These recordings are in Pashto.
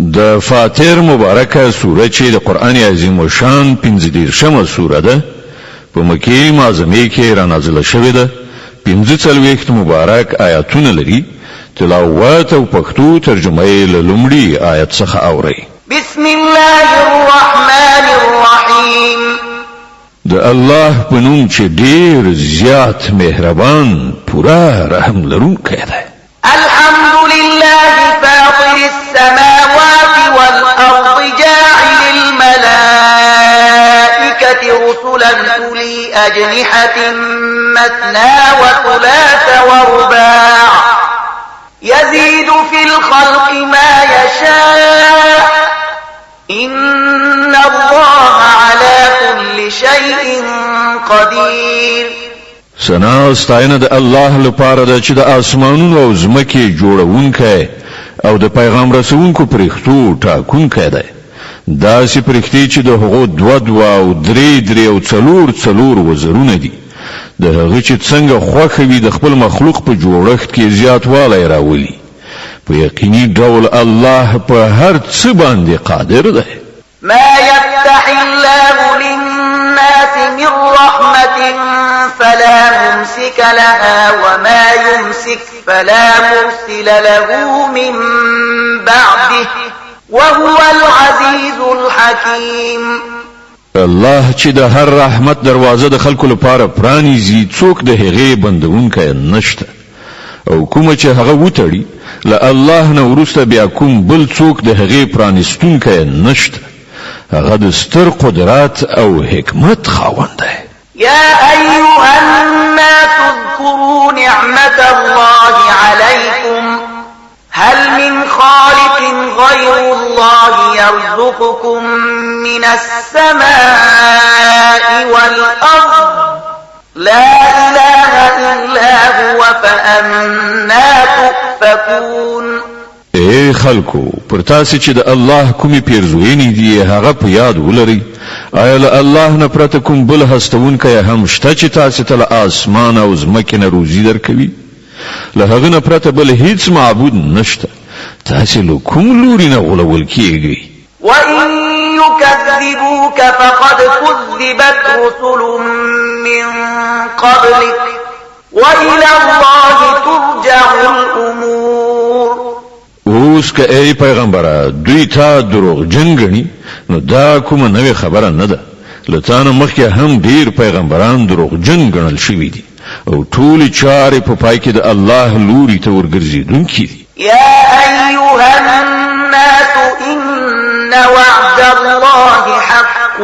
د فاتر مبارکه سوره چې د قران عظیم شان 15 سوره ده په مکه معظمه کې را نازله شوې ده 15 مبارک آیاتونه لري تلاوت او پښتو ترجمه یې له لومړي آیت څخه اوري بسم الله الرحمن الرحیم د الله په نوم چې ډیر زیات مهربان پورا رحم لرونکی دی الحمد لله فاطر السماوات والأرض جاعل الملائكة رسلا أولي أجنحة مثنى وثلاث ورباع يزيد في الخلق ما يشاء إن الله على كل شيء قدير سنا ستاینه د الله لپاره د چې د اسمانونو او زمکه جوړونکی او د پیغام رسونکو پرښتو ټاکونکی دی دا سي پرښتې چې د هغو دو او درې او څلور وزرونه دي د هغه چې څنګه خوخه وي د خپل مخلوق په جوړښت کې زیاتوالی راولي په یقیني ډول الله په هر څه باندې قادر دی ما يفتح الله للناس من رحمة فلا ممسك لها وما يمسك فلا مرسل له من بعده وهو العزيز الحكيم الله چې د هر رحمت دروازه د خلکو لپاره پرانیزي څوک د هغې بندونکی نشته او کومه چې هغه وتړي له الله نه وروسته بیا کوم بل څوک د هغې پرانیستونکی نشته هغه د ستر قدرت او حکمت خاوند دی يا أيها الناس اذكروا نعمة الله عليكم هل من خالق غير الله يرزقكم من السماء والأرض لا إله إلا هو فأنا تؤفكون اے خلکو پر تاسو چې د الله کومي پیرزوینې دي هغه په یاد ولرئ آیا له الله نه پرته کوم بل هستونکی هم شته چې تاسو ته له اسمان او ځمکې نه روزي درکوي له هغه نه پرته بل هیڅ معبود نشته تاسو له کوم لوري نه غولول کیږئ وَإِن يُكَذِّبُوكَ فَقَدْ كُذِّبَتْ رُسُلٌ مِّن قَبْلِكَ وَإِلَى اللَّهِ تُرْجَعُ الْأُمُورُ اوس که ای پیغمبره دوی تا دروغ جنګنی نو دا کومه نوې خبره نه ده لتانه مخکې هم ډیر پیغمبران دروغ جنګنل شوي دي او ټول چارې په پای کې د الله لوري ته ورګرځېدونکي دي يا أيها الناس إن وعد الله حق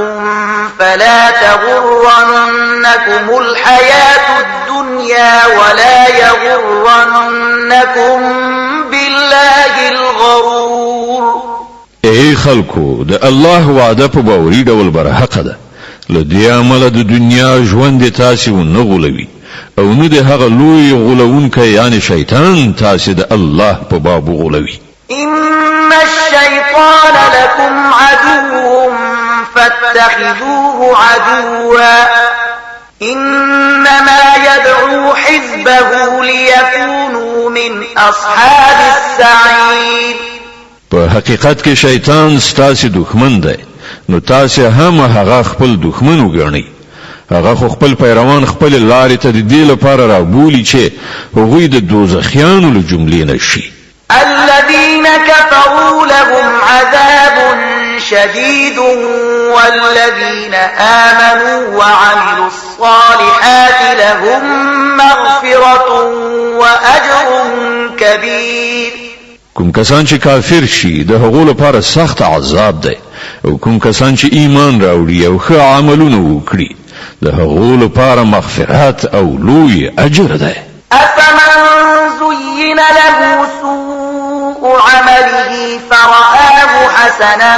فلا تغرنكم الحياة الدنيا ولا يغرنكم بالله الغرور اے خلکو د الله وعده په باوري ډول بر حق ده لدی عمل د دنیا ژوند تاسو نه غولوي او نه د هغه لوی غولونکي یعنی شیطان تاسو د الله په باب غولوي إن الشيطان لكم عدو فاتخذوه عدوا إنما يدعو حزبه ليكونوا من أصحاب السعير په حقیقت کې شیطان ستاسو دښمن دی نو تاسو هم هغه خپل دښمن وګڼئ هغه خپل پیروان خپل لارې ته د دې لپاره رابولي چې هغوی د دوزخیانو له جملې نشي الذين كفروا لهم عذاب شديد والذين آمنوا وعملوا الصالحات لهم مغفرة وأجر كبير کوم کسان چې کافر شي د هغو لپاره سخت عذاب دی او کوم کسان چې ایمان راوړي او ښه عملونه وکړي د هغو لپاره مغفرت او لوی اجر دی أفمن زين له سوء عمله فرآه حسنا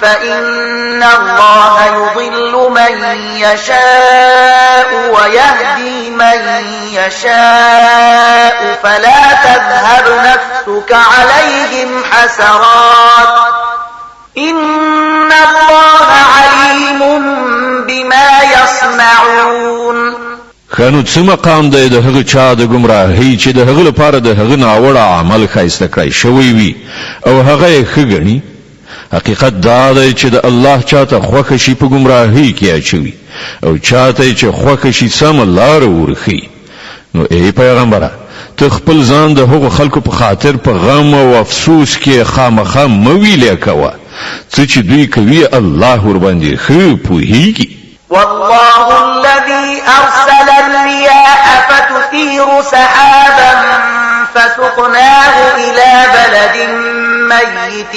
فإن الله يضل من يشاء ويهدي من يشاء فلا تذهب نفسك عليهم حسرات إن الله عليم بما يصنعون خنو څه مقام دی د هغه چا د گمراهۍ چې د هغه لپاره د هغه ناوړه عمل خایسته کړی شوی وي او هغه یې ښه ګڼي. حقیقت دا دی چې د الله چاته خوښه شي په گمراهۍ کې اچوي او چاته چې خوښه شي سمه لار ورخي. نو ای پیغمبره ته خپل ځان د هغو خلکو په خاطر په غم او افسوس کې خامخا مویلې کوه څه چې دوی کوي الله ور باندې ښه پوهیږي. والله الذي أرسل الرياح فتثير سحابا فسقناه إلى بلد ميت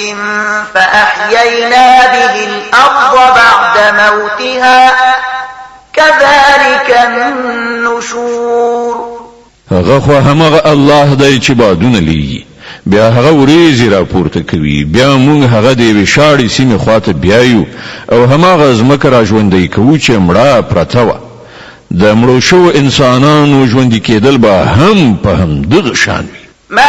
فأحيينا به الأرض بعد موتها كذلك النشور. هغه خو همغه الله دی چې بادونه لیږي بیا هغه وریځې راپورته کوي بیا موږ هغه د یوې شاړې سیمې خواته بیایو او هماغه ځمکه را ژوندی کوو چې مړه پرته وه. د مړو شوو انسانانو ژوندي کېدل به هم په همدغه شان وي. من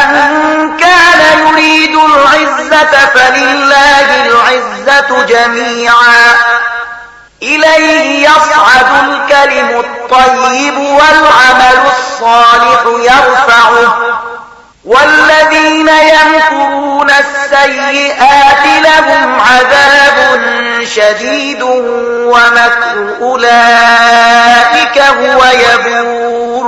كان يريد العزة فلله العزة جميعا إليه يصعد الكلم الطيب والعمل الصالح يرفعه والذين يمكرون السيئات لهم عذاب شديد ومكر أولئك هو يبور.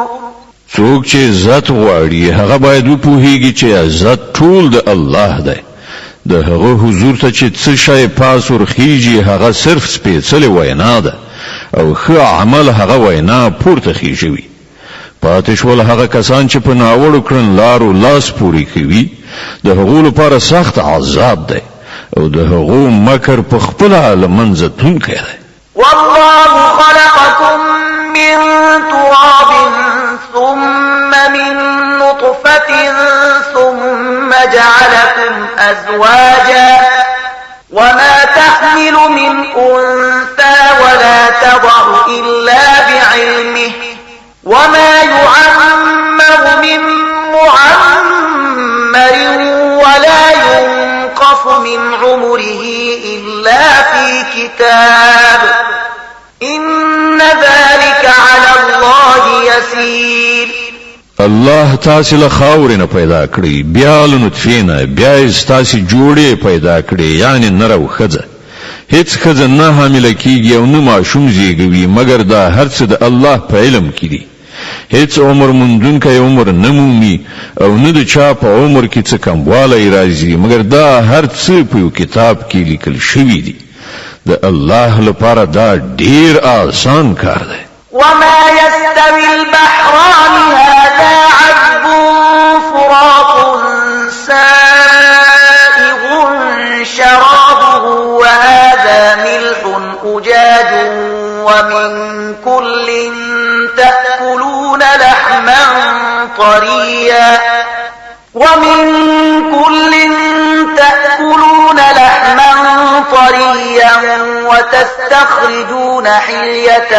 څوک چې عزت غواړي هغه باید وپوهیږي چې عزت ټول د الله دی. د هغه حضور ته چې څه شی پاس ورخیږي هغه صرف سپېڅلې وینا ده او ښه عمل هغه وینا پورته خیژوي. پاتې شول هغه کسان چې په ناوړو کړنلارو لاس پورې کوي د هغو لپاره سخت عذاب دی او د هغو مکر په خپله له منځه تلونکی دی. والله خلقكم من تراب ثم من نطفة ثم جعلكم أزواجا وما تحمل من أنثى ولا تضع إلا بعلمه وما يعمر من معمر ولا ينقص من عمره إلا في كتاب إن ذلك على الله يسير. الله تاسو له خاورې نه پیدا کړی بیا له نطفې نه بیا تاسو جوړې پیدا کړی یعنی نر او ښځه. هیڅ ښځه نه حامله کیږي او نه ماشوم زیږوي مګر دا هر څه د الله په علم کې دي. هیڅ عمر موندونکی عمر نه مومي او نه د چا په عمر کې څه کموالی راځي مګر دا هر څه په یو کتاب کې لیکل شوي دي. د الله لپاره دا ډیر آسان کار دی. وما يستوي البحران هذا عذب فرات سائغ شرابه وهذا ملح أجاج ومن كل تأكلون لحما طريا وتستخرجون حلية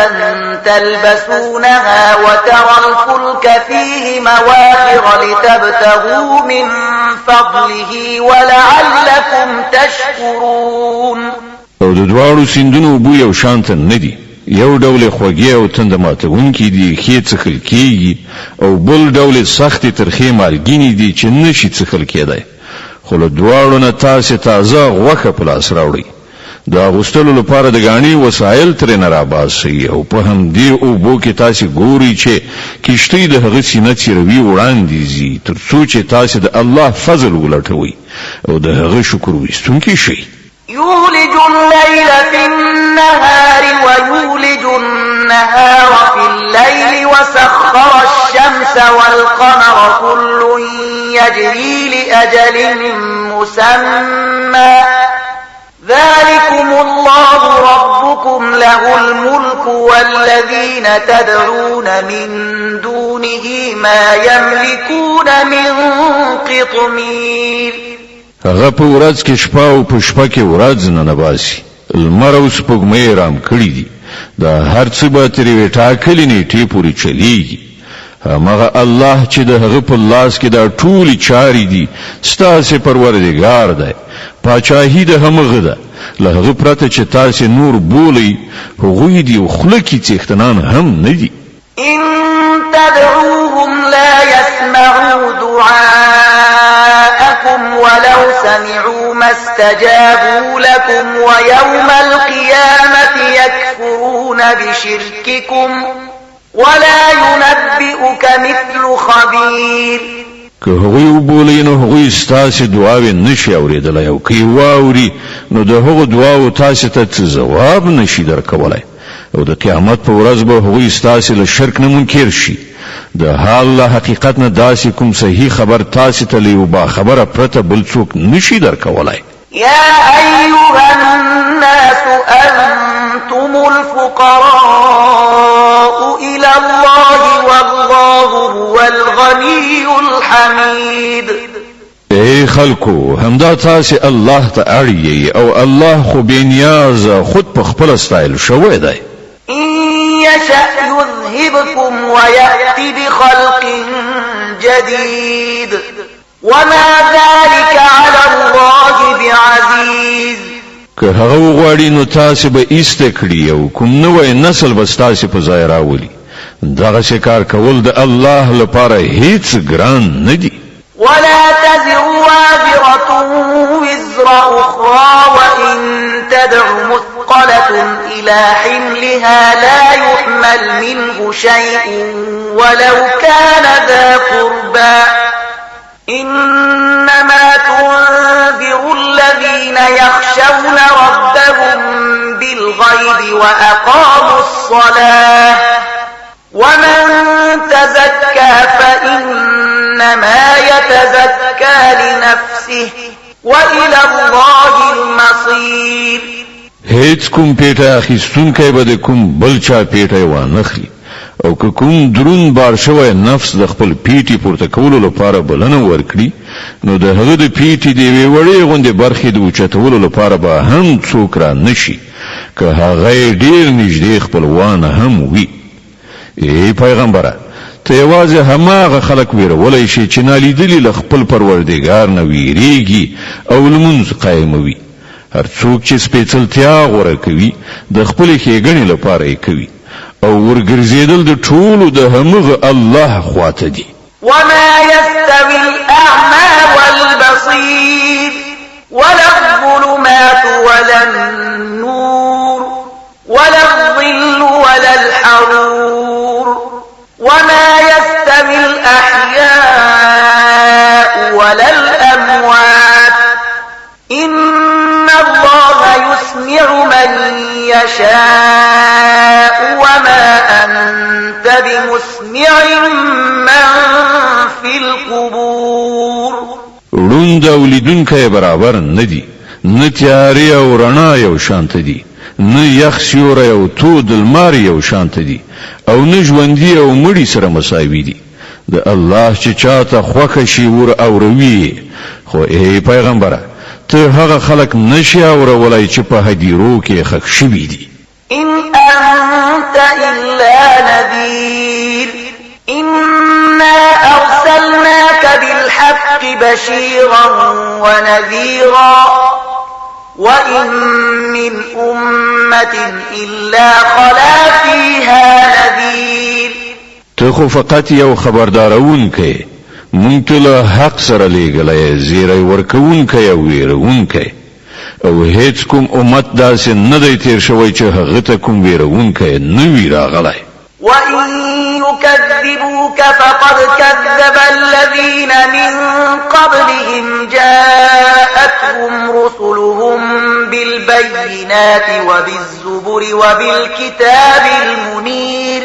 تلبسونها وترى الفلك فيه مواخر لتبتغوا من فضله ولعلكم تشكرون. او د دواړو سیندونو بو یو شانت نه دي. یو ډول خوږی او تند ماتونکي دي خې څخل کیږي او بل ډول سخت ترخې مالګینی دي چې نشي څخل کېدای. خو له دواړو نه تاسو تازه غوښه په لاس راوړئ. دا غوښتلو لپاره د غاڼې وسایل ترې نه راباسئ او په همدې اوبو کې تاسو ګورئ چې کښتۍ د هغه سینه څیروي وړاندې ځي تر څو چې تاسو د الله فضل ولټوئ او د هغه شکر ویستونکي شئ. يولج الليل في النهار ويولج النهار في الليل وسخر الشمس والقمر كل يجري لأجل مسمى ذلكم الله ربكم له الملك والذين تدعون من دونه ما يملكون من قطمير. هغه په ورځ کې شپه او په شپه کې ورځ نه نباسي. لمر او سپوږمۍ رام کړی دي. دا هر څه به ترې ټاکلې نیټې پورې چلیږي. همغه الله چې د هغه په لاس کې دا ټولې چارې دي ستاسو پروردګار دی. پاچاهي د همغه ده. له هغه پرته چې تاسو نور بولئ هغوی دي او خله کې څښتنان هم نه دي. إن تدعوهم لا يسمعوا دعاءكم ولو سمعوا ما استجابوا لكم ويوم القيامة يكفرون بشرككم ولا ينبئك مثل خبير. که هغوی وبولئ نو هغوی ستاسې دعاوې نشي اورېدلی او که یې واوري نو د هغو دعاو تاسې ته څه ځواب نشي درکولی او د قیامت په ورځ به هغوی ستاسې له شرک نه منکر شي. د حال له حقیقت نه داسې کوم صحیح خبر تاسې ته له یو باخبره پرته بل څوک نشي درکولی. يا أيها الناس أنتم الفقراء إلى الله والله هو الغني الحميد. ای خلکو همدا تاسې الله ته اړ او الله خو بې نیازه خود په خپله ستایل شوی دی. إن يشأ يذهبكم ويأتي بخلق جديد وما ذلك على الله بعزيز. که هغه وغواړي نو تاسې به ایسته کړي او کوم نوی نسل به ستاسې په ځای راولي. دغسې کار کول د الله لپاره هیڅ ګران نه دي. ولا تزر وازرة وزر أخرى وإن تدع مثقلة إلى حملها لا يحمل منه شيء ولو كان ذا قربى إنما تنذر الذين يخشون ربهم بالغيب وأقاموا الصلاة ومن تزكى فإنما يتزكى لنفسه وإلى الله المصير. هیڅ کوم پیټه اخیستونکی به د کوم بل چا پیټه وانخلي او که کوم درون بار شوی نفس د خپل پیټي پورته کولو لپاره بلنه ورکړي نو د هغه د پیټي د یوې وړې غوندې برخې د اوچتولو لپاره به هم څوک را نشي که هغه ډېر نږدې خپلوان هم وي. ای پیغمبره ته یوازې هماغه خلک ویرولی شي چې نالیدلي له خپل پروردګار نه ویریږي او لمونځ قایموي. هر څوک چې سپېڅلتیا غوره کوي د خپلې ښېګڼې لپاره یې کوي او ورګرځېدل د ټولو د همغه الله خواته دي. وما يستوي الأعمى والبصير ولا الظلمات ولا النور ولا الظل ولا الحرور وما يستوي الأحياء ولا الأموات إن الله يسمع من يشاء وما أنت بمسمع من في القبور. ړوند او لیدونکی برابر نه دي، نه تیارې او رڼا یو شانت دي، نه یخ سیوری او تود لمر یو شانت دي او نه ژوندي او مړي سره مساوي دي. د الله چې چاته خوښه شي ور اوروي. خو ای پیغمبره ته هغه خلق نشي اورولی چې په هدیرو کې خښ شوي دي. إن أنت إلا نذير إنا أرسلناك بالحق بشيرا ونذيرا وإن من أمة إلا خلا فيها نذير. ته خو فقط یو خبردارونکی مونږ ته له حق سره لېږلی زیری ورکوونکی او ویرونکی او هیڅ کوم امت داسې نه دی تیر شوی چې هغه ته کوم ویرونکی نه وي راغلی. وإن يكذبوك فقد كذب الذين من قبلهم جاءتهم رسلهم بالبينات وبالزبر وبالكتاب المنير.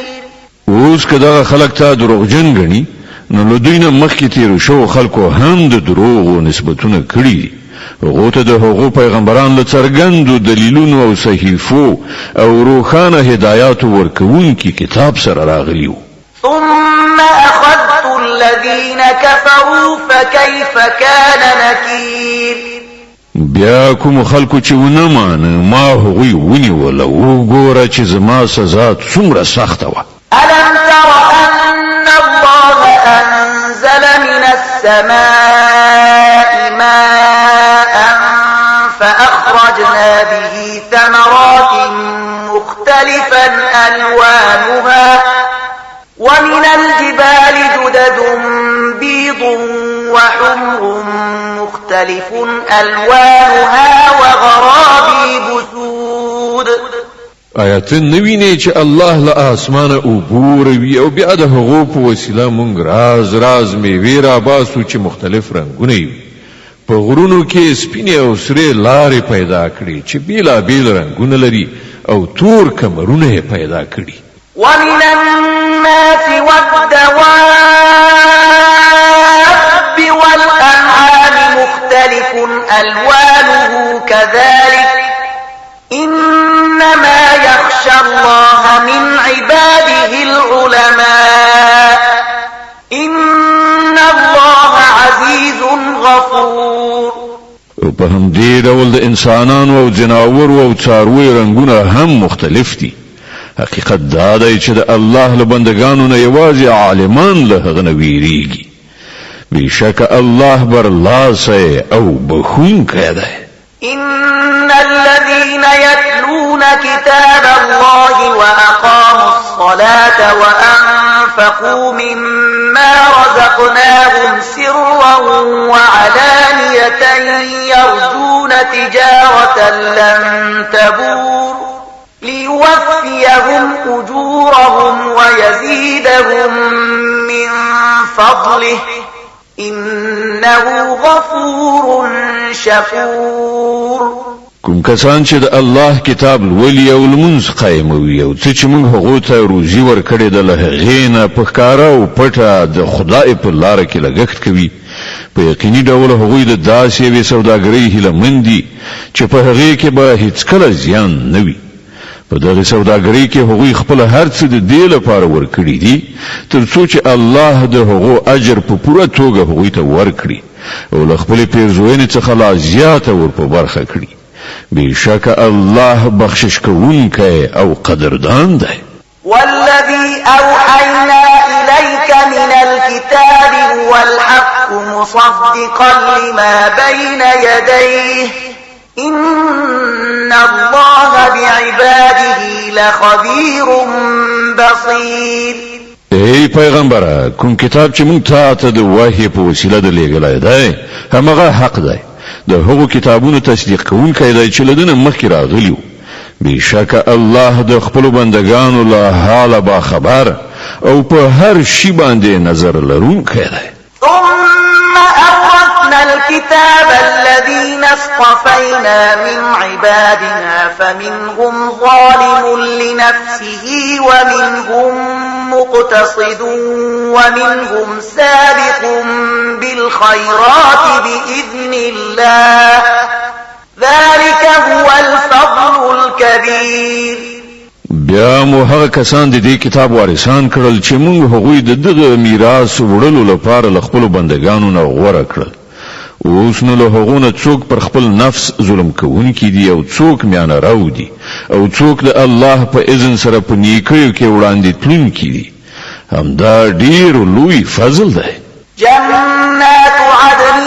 اوس که دغه خلق ته دروغجن ګڼي نو له دوی نه مخکې تیرو شوو خلکو هم د دروغو نسبتونه کړي دي. هغو ته د هغو پیغمبران له څرګندو دلیلونو او صحیفو او روښانه هدایاتو ورکوونکي کتاب سره راغلي وو. ثم أخذت الذين كفروا فكيف كان نكير. بیا کوم خلکو چې ونه مانه ما هغوی ونیول او وګوره چې زما سزا څومره سخته وه. ألم تر أن الله أنزل من السماء ماء فأخرجنا به ثمرات مختلفا ألوانها ومن الجبال جدد بيض وحمر مختلف ألوانها وغرابيب سود. آیات نوینه چې الله له اسمانه وګوروي او بیا د هغو په وسیله مونږ راز میوې راباسو چې مختلف رنګونه وي. په غرونو کې سپینې او سرې لارې پیدا کړي چې بیلابیل رنګونه لري او تور کمرونه پیدا کړي. ومن الناس والدواب والأنعام مختلف ألوانه كذلك إنما يخشى الله من عباده العلماء إن الله عزيز غفور. په همدې ډول د انسانانو او جناورو او څارویو رنګونه هم مختلف دي. حقیقت دا دی چې د الله له بندگانو نه یوازې عالمان له هغه نه ویریږي. بېشکه الله برلاسی او بخښونکی دی. إن الذين يتلون كتاب الله وأقاموا الصلاة وأنفقوا مما رزقناهم سرا وعلانية يرجون تجارة لن تبور ليوفيهم أجورهم ويزيدهم من فضله إنه غفور شكور. کوم کسان چې د الله کتاب لولي او لمونځ قایموي او چې موږ هغه ته روزي ورکړې د هغې نه په ښکاره او پټه د خدای په لار کې لګښت کوي، په یقیني ډول هغوی د داسې یوې سوداګرۍ هیلهمند دي چې په هغې کې به هیڅکله زیان نه وي. په دغه سوداګرۍ کې هغوی خپل هر څه د دې لپاره ورکړي دي تر څو چې الله د هغو اجر په پوره توګه هغوی ته ورکړي او له خپلې پیرزوینې څخه لا زیاته ور په برخه کړي. بېشکه الله بخشش کوونکی او قدردان دی. والذي أوحينا إليك من الكتاب هو الحق مصدقا لما بين يديه إن الله بعباده لخبير بصير. ای پیغمبره، کوم کتاب چې مونږ ته د وحی په وسیله د لېږلی دی همغه حق دی. د هغو کتابونو تصدیق کوونکی دی چې له دې نه مخکې راغلي وو. بېشکه الله د خپلو بندګانو له حاله باخبر او په هر شي باندې نظر لرونکی دی. ثم أورثنا الكتاب الذين اصطفينا من عبادنا فمنهم ظالم لنفسه ومنهم مقتصد ومنهم سابق بالخيرات بإذن الله ذلك هو الفضل الكبير. بیا مو هغه کسان د دې کتاب وارثان کړل چې موږ هغوی د دغه میراث وړلو لپاره له خپلو بندګانو نه غوره کړل. اوس نو له هغو نه څوک پر خپل نفس ظلم کوونکي دي او څوک میانه راو دي او څوک د الله په اذن سره په نیکیو کې وړاندې تلونکي دي. همدا ډېر لوی فضل دی. جنات عدن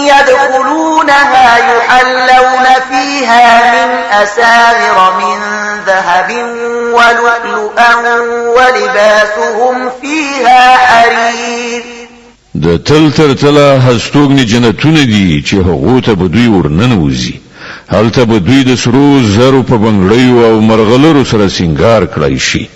يدخلونها يحلون فيها من أساور من ذهب ولؤلؤا ولباسهم فيها حرير. د تل تر تله هستوګنې جنتونه دي چې هغو ته به دوی ورننوځي. هلته به دوی د سرو زرو په بنګړیو او مرغلرو سره سینګار کړی شي.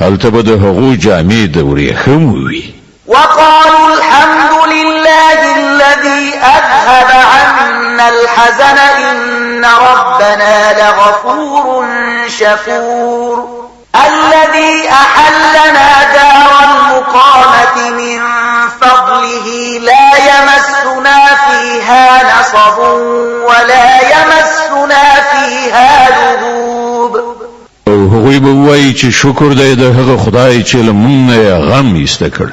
هلته به د هغو جامې د ورېښمو وي. وقالوا الحمد لله الذي أذهب عنا الحزن إن ربنا لغفور شكور. الذي أحلنا دار المقامة من فضله لا يمسنا فيها نصب ولا يمسنا فيها لغوب. او هغوی به وایي چې شکر دی د هغه خدای چې له موږ نه غم ایسته کړ.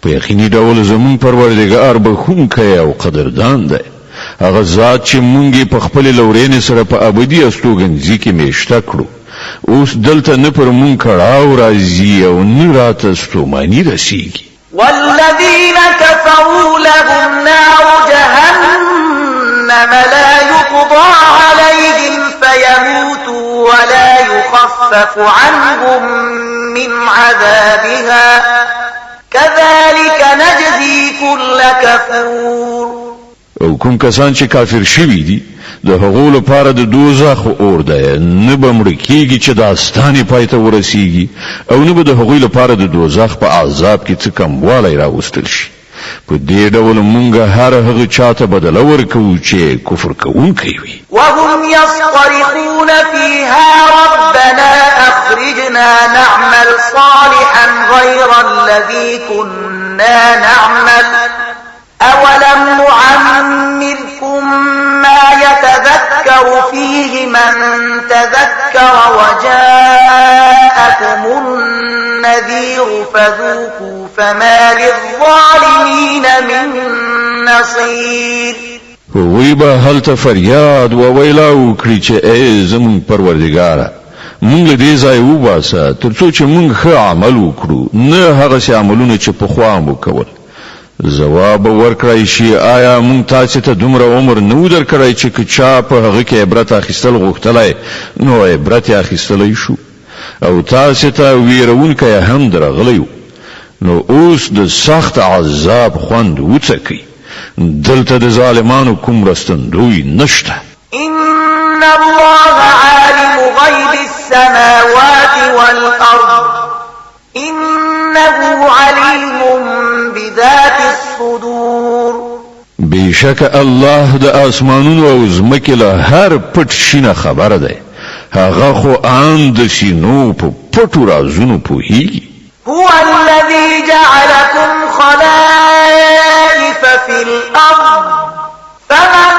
په یقیني ډول زمون پروردګار بخښونکی او قدردان دی. هغه ذات چې مونږ په خپل لورین سره په ابدي استوګنځي کې میشته کړو. اوس دلته نه پر مونږ کړهو راځي او نه راته ستوماني رسیږي. والذين كفروا لهم نار جهنم لا يقضى عليهم فيموتوا ولا يخفف عنهم من عذابها كذلك نجزي كل كفور. او کوم کسان چې کافر شوي دي د هغو لپاره د دوزخ اور دی، نه به مړه کېږي چې داستانې پای ته ورسیږي، او نه به د هغوی لپاره د دوزخ په عذاب کې څه کموالی راوستل شي. په دې ډول مونږ هر هغه چاته بدله ورکوو چې کفر کوونکی وي. وهم يصطرخون فيها ربنا أخرجنا نعمل صالحا غير الذي كنا نعمل أولم نعمركم ما يتذكر فيه من تذكر وجاءكم النذير فذوقوا فما للظالمين من نصير. وی به هلته فریاد و ویلا وکړي چې ای زمون پروردګاره مونږ له دې ځای وباسه ترڅو چې مونږ ښه عمل وکړو، نه هغه څه عملونه چې پخوا مو کول. جواب ورکړی شي آیا مونږ تاسو ته دومره عمر نو درکړی چې چا په هغه کې عبرت اخیستل غوښتلای نو عبرت اخیستلای شو، او تاسو ته ویرونکي هم درغلی نو اوس د سخت عذاب خوند وڅکئ. دلته د ظالمانو کوم رستندوی نشته. إن الله عالم غيب السماوات والأرض إنه عليم بذات الصدور. بشک الله د اسمانونو او زمکې له هر پټ شینه خبره ده، هغه خو ان د سینو په پټو رازونو پوهیږي. هو الذي جعلكم خلائف في الأرض فمن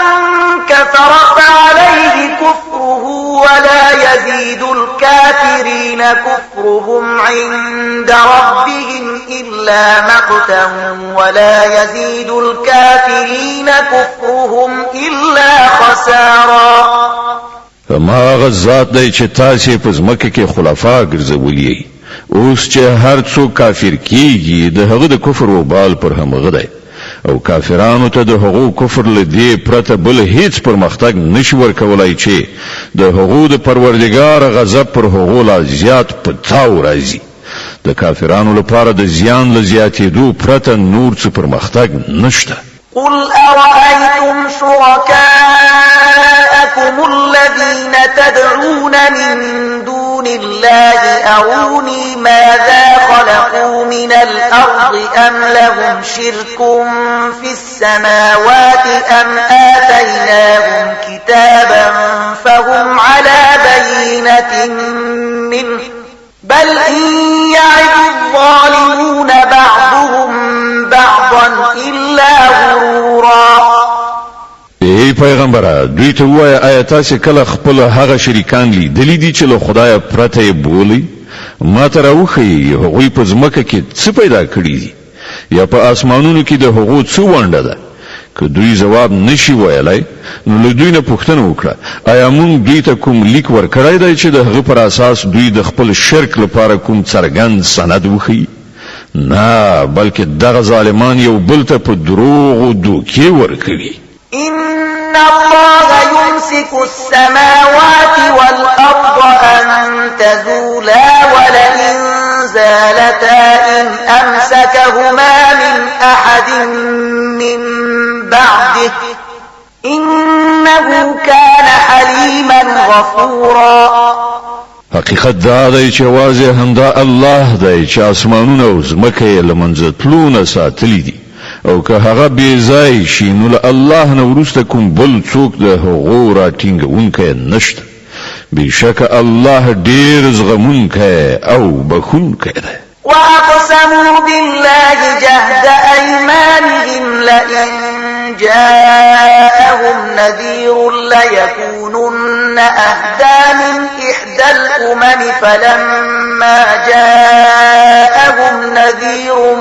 كفر فعليه كفره ولا يزيد الكافرين كفرهم عند ربهم إلا مقتا ولا يزيد الكافرين كفرهم إلا خسارا. فما غزات دی چې تاسې په ځمکه کې خلفا ګرځولي، اوس چې هر څوک کافر کیږي د هغه د کفر وبال پر همغه دی، او کافرانو ته د هغو کفر لدی پرته بل هیڅ پرمختګ نشي ورکولای چې د هغو د پروردګار غضب پر هغو لا زیات پتاو راځي. د کافرانو لپاره د زیان لزیاتېدو پرته نور څه پرمختګ نشته. قل أرأيتم شركاءكم الذين تدعون من دون الله أروني ماذا خلقوا من الأرض أم لهم شرك في السماوات أم آتيناهم كتابا فهم على بينة منه بل إن يعد الظالمون بعضهم بعضا إلا غرورا. ای پیغمبره دوی ته وایه آیا تاسې کله خپل هغه شریکان لیدلی دي چې له خدایه پرته یې بولئ؟ ما ته راوښیي هغوی په ځمکه کې څه پیدا کړي دي یا په اسمانونو کې د هغو څه ونډه ده؟ که دوی جواب نشي ویلای نو له دوی نه پوښتنه وکړه آیا موږ دوی ته کوم لیک ورکړی دی چې د هغه پر اساس دوی د خپل شرک لپاره کوم څرګند سند وښیي؟ نه، بلکې دغه ظالمان یو بل ته په دروغ او دوکې ورکوي. إن الله يمسك السماوات والأرض أن تزولا ولئن زالتا إن أمسكهما من أحد من بعده إنه كان حليما غفورا. حقیقت دا دی چې واضح همدا الله دی چې اسمانونه او ځمکه یې له منځه تلونه ساتلي دي، او که هغه بې ځای شي نو له الله نه وروسته کوم بل څوک د هغو راټینګونکی نشته. بېشکه الله ډېر زغمونکی او بخښونکی دی. وأقسموا بالله جهد أيمانهم لئن جاءهم نذير ليكونن أهدى من إحدى الأمم فلما جاءهم نذير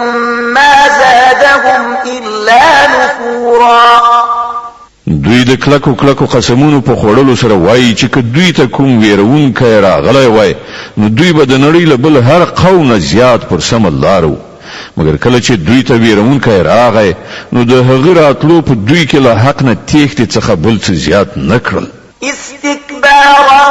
ما زادهم إلا نفورا. دوی د کلکو کلکو قسمونو په خوړلو سره وایي چې که دوی ته کوم ویرونکی راغلی وای نو دوی به د نړۍ له بل هر قوم نه زیات پر سمه لار وو، مګر کله چې دوی ته ویرونکی راغی نو د هغه راتلو په دوی کې له حق نه تېښتې څخه بل څه زیات نه کړل. استكبارا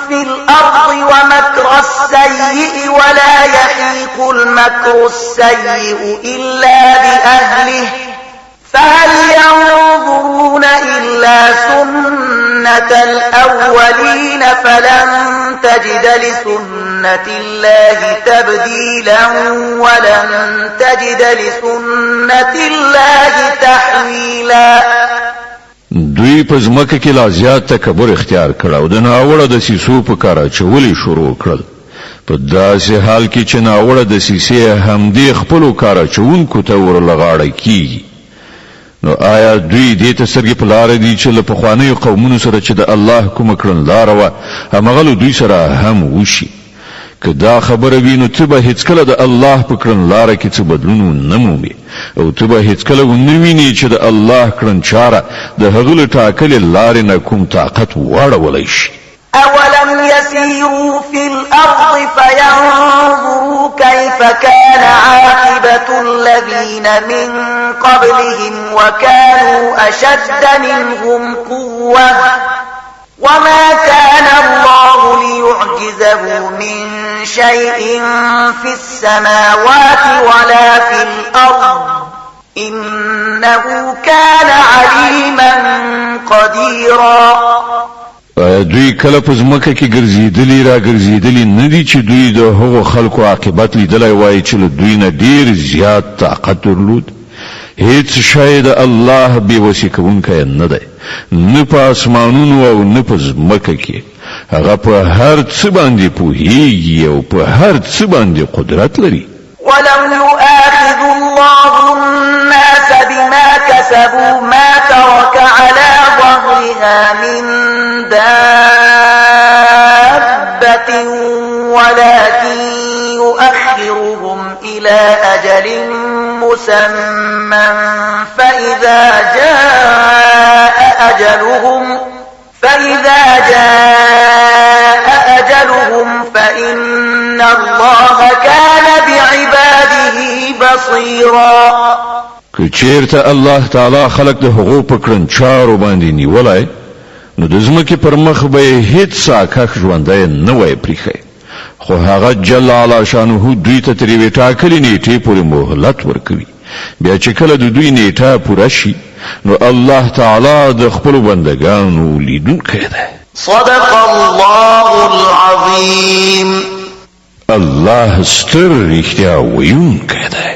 في الأرض ومكر السيء ولا يحيق المكر السيء إلا بأهله فهل ينظرون إلا سنة الأولين فلن تجد لسنة الله تبديلا ولن تجد لسنة الله تحويلا. دوی په ځمکه کې لا زیات تکبر اختیار کړ او د ناوړه دسیسو په کار اچولې شروع کړل. په داسې حال کې چې ناوړه دسیسې همدې خپلو کار اچوونکو ته ورلغاړه کیږي. نو آیا دوی دې ته سترګې په لاره دي چې له پخوانیو قومونو سره چې د الله کومه کړنلاره وه هماغه له دوی سره هم وشي؟ که دا خبره وي نو ته به هیڅکله د الله په کړنلاره کې څه بدلون نه مومې او ته به هیڅکله ونه وینې چې د الله کړنچاره د هغه له ټاکلې لارې نه کوم طاقت واړولی شي. أولم يسيروا في الأرض فينظروا كيف كان عاقبة الذين من قبلهم وكانوا أشد منهم قوة وما كان الله ليعجزه من شيء في السماوات ولا في الأرض إنه كان عليما قديرا. دوی کله په ځمکه کې ګرځېدلی نه دي چې دوی د هغو خلکو عاقبت لیدلی وای چې له دوی نه ډېر زیات طاقت درلود. هیڅ شی د الله بې وسې کوونکی نه دی، نه په اسمانونو او نه په ځمکه کې. هغه په هر څه باندې پوهیږي او په هر څه باندې قدرت لري. ولو يؤاخذ الله الناس بما كسبوا ما ترك على ظهرها من دابة ولكن يؤخرهم إلى أجل مسمى فإذا جاء أجلهم فإن الله كان بعباده بصيرا. که چیرته الله تعالی خلق د هغو په کړنچارو باندې نیولای نو د ځمکې پر مخ به هیڅ ساکښ ژوندی نه وای پریښی، خو هغه جل علا شانه دوی ته تر یوې ټاکلې نیټې پورې مهلت ورکوي. بیا چې کله د دوی نیټه پوره شي نو الله تعالی د خپلو بندګانو لیدونکی دی. صدق الله العظیم. الله ستر رښتیا ویونکی دی.